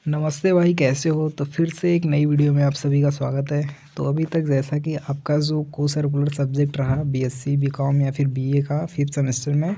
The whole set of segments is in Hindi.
नमस्ते भाई, कैसे हो? तो फिर से एक नई वीडियो में आप सभी का स्वागत है। तो अभी तक जैसा कि आपका जो को सर्कुलर सब्जेक्ट रहा बीएससी बीकॉम या फिर बीए का 5th सेमेस्टर में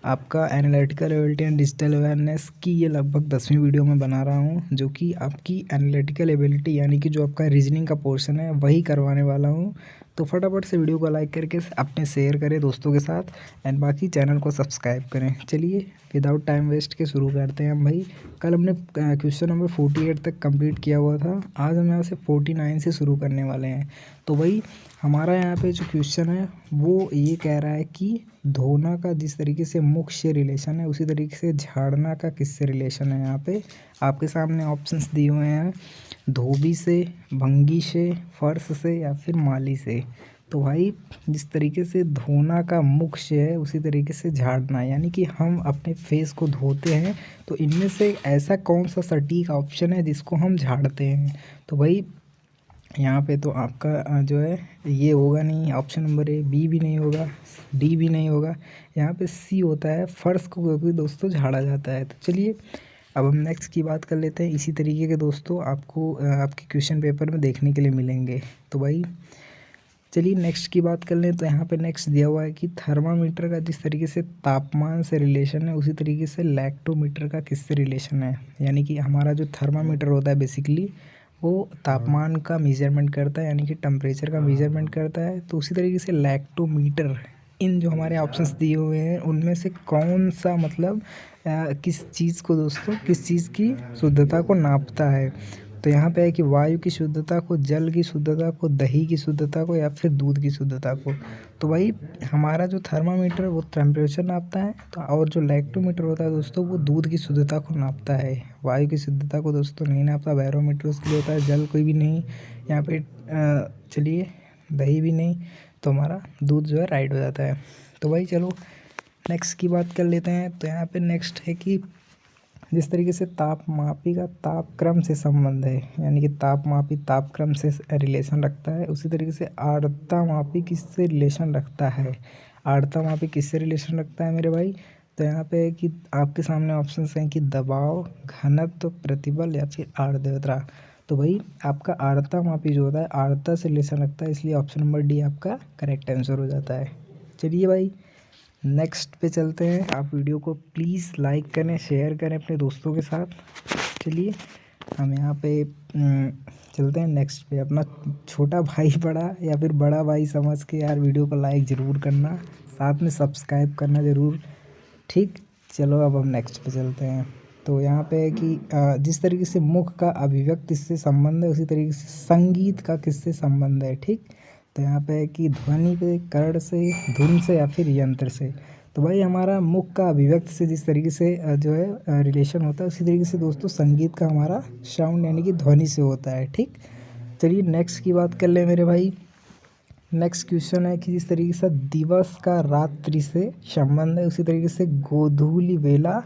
आपका analytical ability and digital awareness की ये लगभग 10वीं वीडियो में बना रहा हूँ, जो कि आपकी एनालिटिकल एबिलिटी यानी कि जो आपका रीजनिंग का पोर्शन है वही करवाने वाला हूँ। तो फटाफट से वीडियो को लाइक करके अपने शेयर करें दोस्तों के साथ एंड बाकी चैनल को सब्सक्राइब करें। चलिए विदाउट टाइम वेस्ट के शुरू करते हैं हम भाई। कल हमने क्वेश्चन नंबर 48 तक कंप्लीट किया हुआ था। आज हम यहाँ से 49 से शुरू करने वाले हैं। तो भाई हमारा यहाँ पे जो क्वेश्चन है वो ये कह रहा है कि धोना का जिस तरीके से मुख से रिलेशन है उसी तरीके से झाड़ना का किससे रिलेशन है। यहाँ पे आपके सामने ऑप्शंस दिए हुए हैं, धोबी से, भंगी से, फर्श से या फिर माली से। तो भाई जिस तरीके से धोना का मुख से है उसी तरीके से झाड़ना, यानी कि हम अपने फेस को धोते हैं तो इनमें से ऐसा कौन सा सटीक ऑप्शन है जिसको हम झाड़ते हैं। तो भाई यहाँ पे तो आपका जो है ये होगा नहीं, ऑप्शन नंबर ए। बी भी नहीं होगा, डी भी नहीं होगा, यहाँ पे सी होता है, फर्श को क्योंकि दोस्तों झाड़ा जाता है। तो चलिए अब हम नेक्स्ट की बात कर लेते हैं। इसी तरीके के दोस्तों आपको आपके क्वेश्चन पेपर में देखने के लिए मिलेंगे। तो भाई चलिए नेक्स्ट की बात कर लें। तो यहाँ पे नेक्स्ट दिया हुआ है कि थर्मामीटर का जिस तरीके से तापमान से रिलेशन है उसी तरीके से लैक्टोमीटर का किससे रिलेशन है। यानी कि हमारा जो थर्मामीटर होता है बेसिकली वो तापमान का मेजरमेंट करता है, यानी कि टेम्परेचर का मेजरमेंट करता है। तो उसी तरीके से लैक्टोमीटर इन जो हमारे ऑप्शंस दिए हुए हैं उनमें से कौन सा मतलब किस चीज़ को दोस्तों किस चीज़ की शुद्धता को नापता है। तो यहाँ पे है कि वायु की शुद्धता को, जल की शुद्धता को, दही की शुद्धता को या फिर दूध की शुद्धता को। तो भाई हमारा जो थर्मामीटर वो टेम्परेचर नापता है, तो और जो लैक्टोमीटर होता है दोस्तों वो दूध की शुद्धता को नापता है। वायु की शुद्धता को दोस्तों नहीं नापता, बैरोमीटर उसके लिए होता है। जल कोई भी नहीं यहाँ पे, चलिए दही भी नहीं, तो हमारा दूध जो है राइट हो जाता है। तो भाई चलो नेक्स्ट की बात कर लेते हैं। तो यहाँ पे नेक्स्ट है कि जिस तरीके से तापमापी का तापक्रम से संबंध है, यानी कि तापमापी तापक्रम से रिलेशन रखता है, उसी तरीके से आर्द्रतामापी किससे रिलेशन रखता है। आर्द्रतामापी किससे रिलेशन रखता है मेरे भाई। तो यहाँ पे है कि आपके सामने ऑप्शंस हैं कि दबाव, घनत्व, प्रतिबल या फिर आर्द्रता। तो भाई आपका आर्द्रतामापी जो होता है आर्द्रता से रिलेशन रखता है, इसलिए ऑप्शन नंबर डी आपका करेक्ट आंसर हो जाता है। चलिए भाई नेक्स्ट पे चलते हैं। आप वीडियो को प्लीज़ लाइक करें, शेयर करें अपने दोस्तों के साथ। चलिए हम यहाँ पे चलते हैं नेक्स्ट पे। अपना छोटा भाई बड़ा या फिर बड़ा भाई समझ के यार वीडियो को लाइक ज़रूर करना, साथ में सब्सक्राइब करना ज़रूर, ठीक। चलो अब हम नेक्स्ट पे चलते हैं। तो यहाँ पे है कि जिस तरीके से मुख का अभिव्यक्ति से संबंध है उसी तरीके से संगीत का किससे संबंध है, ठीक। तो यहाँ पे है कि ध्वनि पे, कर्ण से, धुन से या फिर यंत्र से। तो भाई हमारा मुख का अभिव्यक्ति से जिस तरीके से जो है रिलेशन होता है उसी तरीके से दोस्तों संगीत का हमारा साउंड यानी कि ध्वनि से होता है, ठीक। चलिए नेक्स्ट की बात कर ले मेरे भाई। नेक्स्ट क्वेश्चन है कि जिस तरीके से दिवस का रात्रि से संबंध है उसी तरीके से गोधूली वेला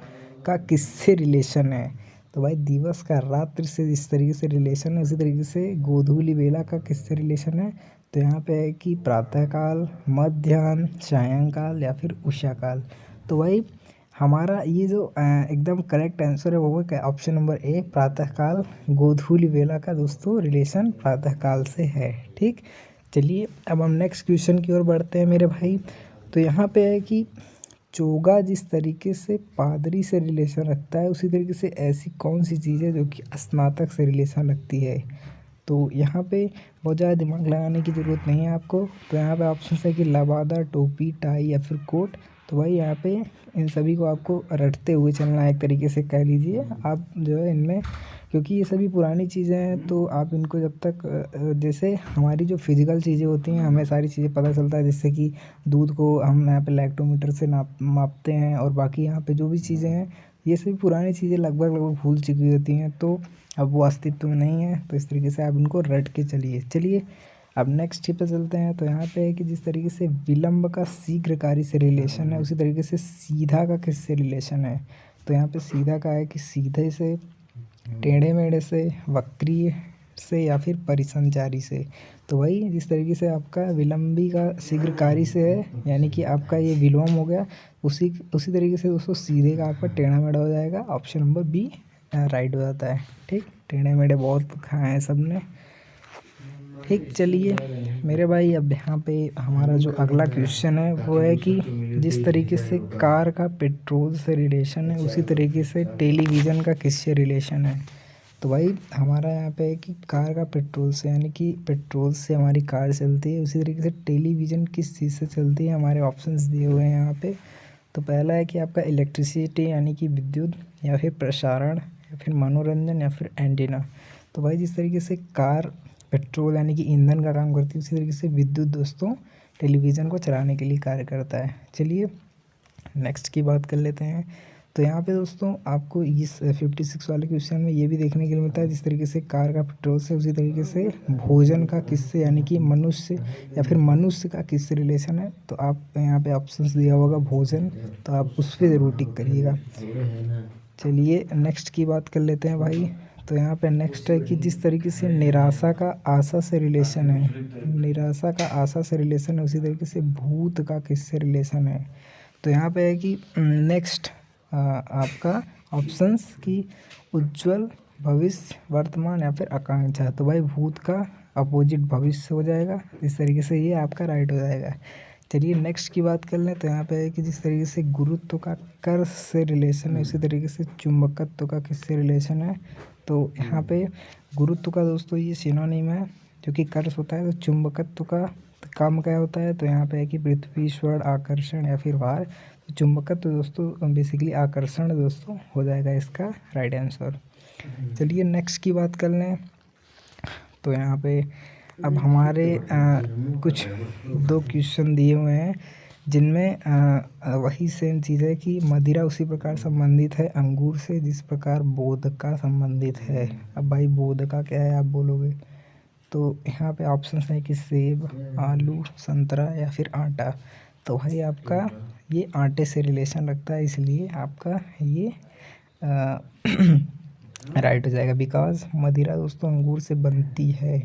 का किससे रिलेशन है। तो भाई दिवस का रात्रि से जिस तरीके से रिलेशन है उसी तरीके से गोधूली वेला का किससे रिलेशन है। तो यहाँ पे है कि प्रातःकाल, मध्याह्न, सायंकाल या फिर उषाकाल। तो भाई हमारा ये जो एकदम करेक्ट आंसर है वो है ऑप्शन नंबर ए, प्रातःकाल। गोधूली वेला का दोस्तों रिलेशन प्रातःकाल से है, ठीक। चलिए अब हम नेक्स्ट क्वेश्चन की ओर बढ़ते हैं मेरे भाई। तो यहाँ पे है कि चोगा जिस तरीके से पादरी से रिलेशन रखता है उसी तरीके से ऐसी कौन सी चीज़ है जो कि स्नातक से रिलेशन रखती है। तो यहाँ पे बहुत ज़्यादा दिमाग लगाने की ज़रूरत नहीं है आपको। तो यहाँ पे ऑप्शन है कि लबादा, टोपी, टाई या फिर कोट। तो भाई यहाँ पे इन सभी को आपको रटते हुए चलना है, एक तरीके से कह लीजिए आप जो है इनमें, क्योंकि ये सभी पुरानी चीज़ें हैं। तो आप इनको जब तक जैसे हमारी जो फिज़िकल चीज़ें होती हैं हमें सारी चीज़ें पता चलता है, जैसे कि दूध को हम यहाँ पे लैक्टोमीटर से मापते हैं, और बाकी यहाँ पे जो भी चीज़ें हैं ये सभी पुरानी चीज़ें लगभग भूल चुकी होती हैं, तो अब वो अस्तित्व में नहीं है। तो इस तरीके से आप इनको रट के चलिए अब नेक्स्ट पे चलते हैं। तो यहाँ पे है कि जिस तरीके से विलंब का शीघ्रकारी से रिलेशन है उसी तरीके से सीधा का किससे रिलेशन है। तो यहाँ पे सीधा का है कि सीधे से, टेढ़े मेढ़े से, वक्रीय से या फिर परिसंचारी से। तो भाई जिस तरीके से आपका विलंबी का शीघ्रकारी से है, यानी कि आपका ये विलोम हो गया, उसी तरीके से दोस्तों सीधे का आपका टेढ़ा मेढ़ा हो जाएगा, ऑप्शन नंबर बी राइट हो जाता है। ठीक, टेढ़े मेढ़े बहुत खाए हैं सब ने। ठीक, चलिए मेरे भाई, अब यहाँ पे हमारा जो अगला क्वेश्चन है वो है कि जिस तरीके से कार का पेट्रोल से रिलेशन है, उसी तरीके से टेलीविज़न का किससे रिलेशन है। तो भाई हमारा यहाँ पे है कि कार का पेट्रोल से, यानी कि पेट्रोल से हमारी कार चलती है, उसी तरीके से टेलीविज़न किस चीज़ से चलती है। हमारे ऑप्शंस दिए हुए हैं यहाँ पे। तो पहला है कि आपका इलेक्ट्रिसिटी यानी कि विद्युत, या फिर प्रसारण, या फिर मनोरंजन, या फिर एंटीना। तो भाई जिस तरीके से कार पेट्रोल यानी कि ईंधन का काम करती है, उसी तरीके से विद्युत दोस्तों टेलीविज़न को चलाने के लिए कार्य करता है। चलिए नेक्स्ट की बात कर लेते हैं। तो यहाँ पे दोस्तों आपको इस 56 वाले क्वेश्चन में ये भी देखने के लिए मिलता है, जिस तरीके से कार का पेट्रोल से, उसी तरीके से भोजन का किससे, यानी कि मनुष्य या फिर मनुष्य का किससे रिलेशन है। तो आप यहाँ पे ऑप्शंस दिया होगा भोजन, तो आप उस पर ज़रूर टिक करिएगा। चलिए नेक्स्ट की बात कर लेते हैं भाई। तो यहाँ पे नेक्स्ट है कि जिस तरीके से निराशा का आशा से रिलेशन है, निराशा का आशा से रिलेशन है, उसी तरीके से भूत का किससे रिलेशन है। तो यहाँ पे है कि नेक्स्ट आपका ऑप्शंस की उज्जवल भविष्य, वर्तमान, या फिर आकांक्षा। तो भाई भूत का अपोजिट भविष्य हो जाएगा, इस तरीके से ये आपका राइट हो जाएगा। चलिए नेक्स्ट की बात कर लें। तो यहाँ पे है कि जिस तरीके से गुरुत्व का कर्ष से रिलेशन है, उसी तरीके से चुंबकत्व का किससे रिलेशन है। तो यहाँ पे गुरुत्व का दोस्तों ये सिनोनिम है, जो कि कर्ष होता है। तो चुंबकत्व का काम क्या होता है। तो यहाँ पे है कि पृथ्वी स्वर्ण आकर्षण या फिर भार। तो चुंबकत्व दोस्तों बेसिकली आकर्षण दोस्तों हो जाएगा इसका राइट आंसर। चलिए नेक्स्ट की बात कर लें। तो यहाँ पे अब हमारे कुछ 2 क्वेश्चन दिए हुए हैं, जिनमें वही सेम चीज़ है कि मदिरा उसी प्रकार संबंधित है अंगूर से जिस प्रकार वोदका संबंधित है। अब भाई वोदका क्या है आप बोलोगे। तो यहाँ पे ऑप्शंस है कि सेब, आलू, संतरा, या फिर आटा। तो भाई आपका ये आटे से रिलेशन रखता है, इसलिए आपका ये राइट हो जाएगा। बिकॉज मदिरा दोस्तों अंगूर से बनती है,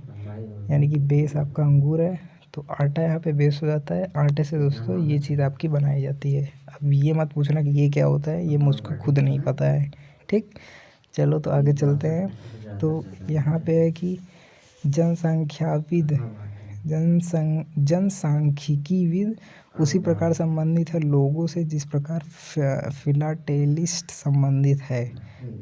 यानी कि बेस आपका अंगूर है, तो आटा यहाँ पे बेस हो जाता है। आटे से दोस्तों ये चीज़ आपकी बनाई जाती है। अब ये मत पूछना कि ये क्या होता है, ये मुझको खुद नहीं पता है। ठीक, चलो तो आगे चलते हैं। तो यहाँ पे है कि जनसंख्याविद, जनसांख्यिकीविद उसी प्रकार संबंधित है लोगों से जिस प्रकार फिलाटेलिस्ट संबंधित है।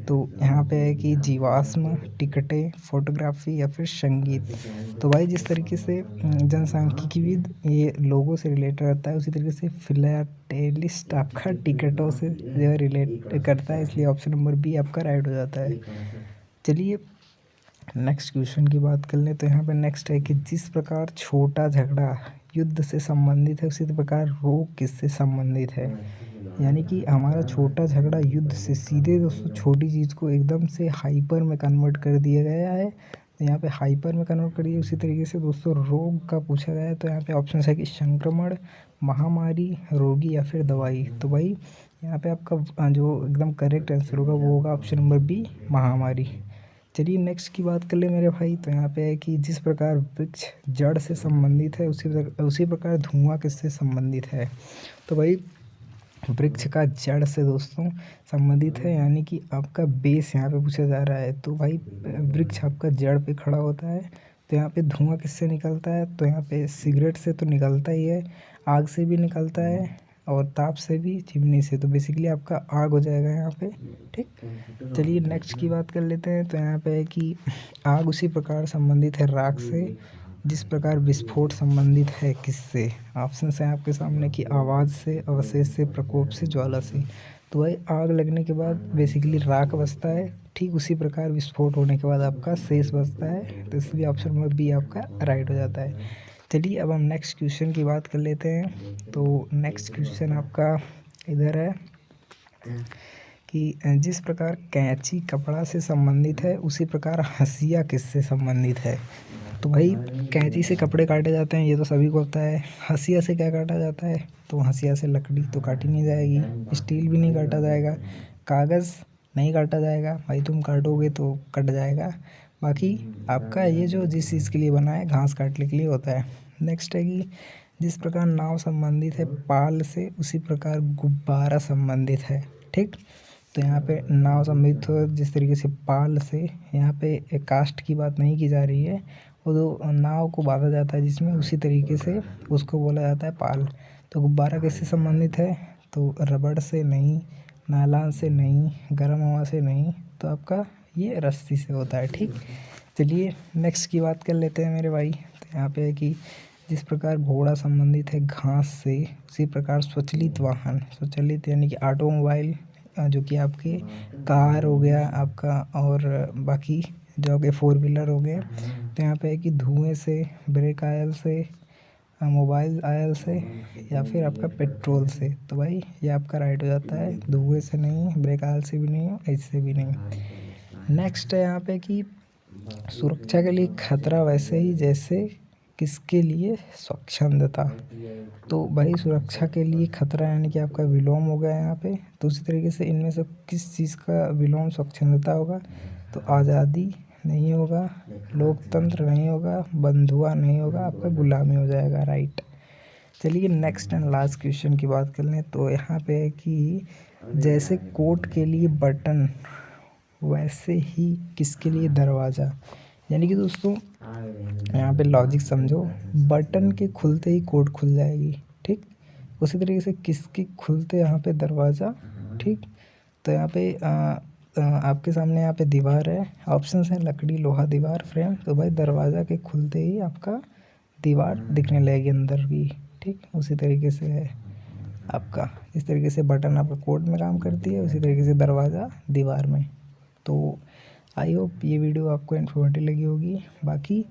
तो यहाँ पे है कि जीवाश्म, टिकटें, फोटोग्राफी, या फिर संगीत। तो भाई जिस तरीके से जनसांख्यिकीविद ये लोगों से रिलेटेड रहता है, उसी तरीके से फिलाटेलिस्ट आपका टिकटों से जो रिलेट करता है, इसलिए ऑप्शन नंबर बी आपका राइट हो जाता है। चलिए नेक्स्ट क्वेश्चन की बात कर लें। तो यहाँ पे नेक्स्ट है कि जिस प्रकार छोटा झगड़ा युद्ध से संबंधित है, उसी प्रकार रोग किससे संबंधित है। यानी कि हमारा छोटा झगड़ा युद्ध से सीधे दोस्तों छोटी चीज़ को एकदम से हाइपर में कन्वर्ट कर दिया गया है। तो यहाँ पे हाइपर में कन्वर्ट कर दिया। उसी तरीके से दोस्तों रोग का पूछा गया है। तो यहाँ पे ऑप्शन है कि संक्रमण, महामारी, रोगी, या फिर दवाई। तो भाई यहाँ पे आपका जो एकदम करेक्ट आंसर होगा वो होगा ऑप्शन नंबर बी, महामारी। चलिए नेक्स्ट की बात कर ले मेरे भाई। तो यहाँ पे है कि जिस प्रकार वृक्ष जड़ से संबंधित है, उसी प्रकार धुआं किससे संबंधित है। तो भाई वृक्ष का जड़ से दोस्तों संबंधित है, यानी कि आपका बेस यहाँ पे पूछा जा रहा है। तो भाई वृक्ष आपका जड़ पे खड़ा होता है। तो यहाँ पे धुआं किससे निकलता है। तो यहाँ पे सिगरेट से तो निकलता ही है, आग से भी निकलता है, और ताप से भी, चिमनी से। तो बेसिकली आपका आग हो जाएगा यहाँ पे। ठीक, चलिए नेक्स्ट की बात कर लेते हैं। तो यहाँ पे है कि आग उसी प्रकार संबंधित है राख से जिस प्रकार विस्फोट संबंधित है किससे। ऑप्शन है आपके सामने कि आवाज़ से, अवशेष से, प्रकोप से, ज्वाला से। तो भाई आग लगने के बाद बेसिकली राख बचता है, ठीक उसी प्रकार विस्फोट होने के बाद आपका शेष बचता है। तो इसलिए ऑप्शन नंबर बी आपका राइट हो जाता है। चलिए अब हम नेक्स्ट क्वेश्चन की बात कर लेते हैं। तो नेक्स्ट क्वेश्चन आपका इधर है कि जिस प्रकार कैंची कपड़ा से संबंधित है, उसी प्रकार हंसिया किससे संबंधित है। तो भाई कैंची से कपड़े काटे जाते हैं, ये तो सभी को पता है। हंसिया से क्या काटा जाता है। तो हंसिया से लकड़ी तो काटी नहीं जाएगी, स्टील भी नहीं काटा जाएगा, कागज़ नहीं काटा जाएगा। भाई तुम काटोगे तो कट जाएगा। बाकी आपका ये जो जिस चीज़ के लिए बना है, घास काटने के लिए होता है। नेक्स्ट है कि जिस प्रकार नाव संबंधित है पाल से, उसी प्रकार गुब्बारा संबंधित है। ठीक, तो यहाँ पे नाव सम्मिलित हो, जिस तरीके से पाल से यहाँ पे एक कास्ट की बात नहीं की जा रही है, वो जो नाव को बांधा जाता है जिसमें, उसी तरीके से उसको बोला जाता है पाल। तो गुब्बारा किससे संबंधित है? तो रबड़ से नहीं, नायलॉन से नहीं, गर्म हवा से नहीं, तो आपका ये रस्सी से होता है। ठीक, चलिए नेक्स्ट की बात कर लेते हैं मेरे भाई। तो यहाँ पे है कि जिस प्रकार घोड़ा संबंधित है घास से, उसी प्रकार स्वचालित वाहन, स्वचालित यानी कि ऑटोमोबाइल, जो कि आपके कार हो गया आपका, और बाकी जो आपके 4 व्हीलर हो गए। तो यहाँ पे है कि धुएं से, ब्रेक ऑयल से, मोबाइल ऑयल से, या फिर आपका पेट्रोल से। तो भाई ये आपका राइट हो जाता है, धुएं से नहीं, ब्रेक ऑयल से भी नहीं, इससे भी नहीं। नेक्स्ट है यहाँ पे कि सुरक्षा के लिए खतरा वैसे ही जैसे किसके लिए? स्वच्छंदता। तो भाई सुरक्षा के लिए खतरा यानी कि आपका विलोम हो गया यहाँ पे। तो उसी तरीके से इनमें से किस चीज़ का विलोम स्वच्छंदता होगा? तो आज़ादी नहीं होगा, लोकतंत्र नहीं होगा, बंधुआ नहीं होगा, आपका गुलामी हो जाएगा। राइट, चलिए नेक्स्ट एंड लास्ट क्वेश्चन की बात कर लें। तो यहाँ पे है कि जैसे कोर्ट के लिए बटन, वैसे ही किसके लिए दरवाज़ा। यानी कि दोस्तों यहाँ पे लॉजिक समझो, बटन के खुलते ही कोर्ट खुल जाएगी। ठीक, उसी तरीके से किसके खुलते यहाँ पे दरवाज़ा। ठीक, तो यहाँ पे आपके सामने यहाँ पे दीवार है, ऑप्शंस हैं लकड़ी, लोहा, दीवार, फ्रेम। तो भाई दरवाज़ा के खुलते ही आपका दीवार दिखने लगेगी अंदर की। ठीक, उसी तरीके से है आपका, इस तरीके से बटन आपका कोर्ट में काम करती है, उसी तरीके से दरवाज़ा दीवार में। तो आई होप ये वीडियो आपको इन्फॉर्मेटिव लगी होगी। बाकी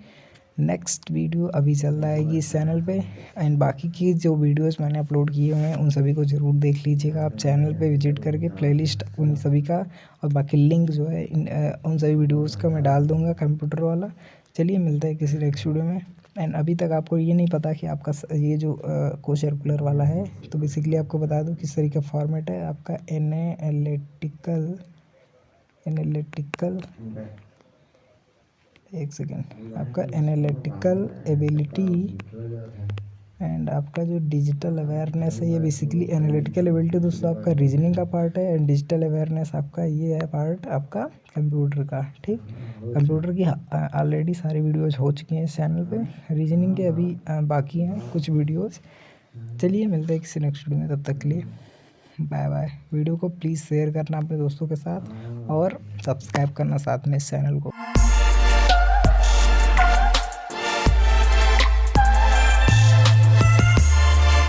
नेक्स्ट वीडियो अभी जल्द आएगी इस चैनल पे, एंड बाकी की जो वीडियोस मैंने अपलोड किए हुए हैं उन सभी को ज़रूर देख लीजिएगा आप चैनल पे विजिट करके, प्लेलिस्ट उन सभी का, और बाकी लिंक जो है उन सभी वीडियोस का मैं डाल दूँगा कंप्यूटर वाला। चलिए मिलते हैं किसी नेक्स्ट वीडियो में। एंड अभी तक आपको ये नहीं पता कि आपका ये जो को सर्कुलर वाला है, तो बेसिकली आपको बता दूँ किस तरीके का फॉर्मेट है आपका। एनालिटिकल एक सेकेंड, आपका एनालिटिकल एबिलिटी एंड आपका जो डिजिटल अवेयरनेस है, ये बेसिकली एनालिटिकल एबिलिटी दोस्तों आपका रीजनिंग का पार्ट है, एंड डिजिटल अवेयरनेस आपका ये है पार्ट आपका कंप्यूटर का। ठीक, कंप्यूटर की ऑलरेडी सारी वीडियोस हो चुकी हैं इस चैनल पे, रीजनिंग के अभी बाकी हैं कुछ वीडियोस। चलिए मिलते हैं किसी नेक्स्ट वीडियो में, तब तक के लिए बाय बाय। वीडियो को प्लीज़ शेयर करना अपने दोस्तों के साथ, और सब्सक्राइब करना साथ में इस चैनल को।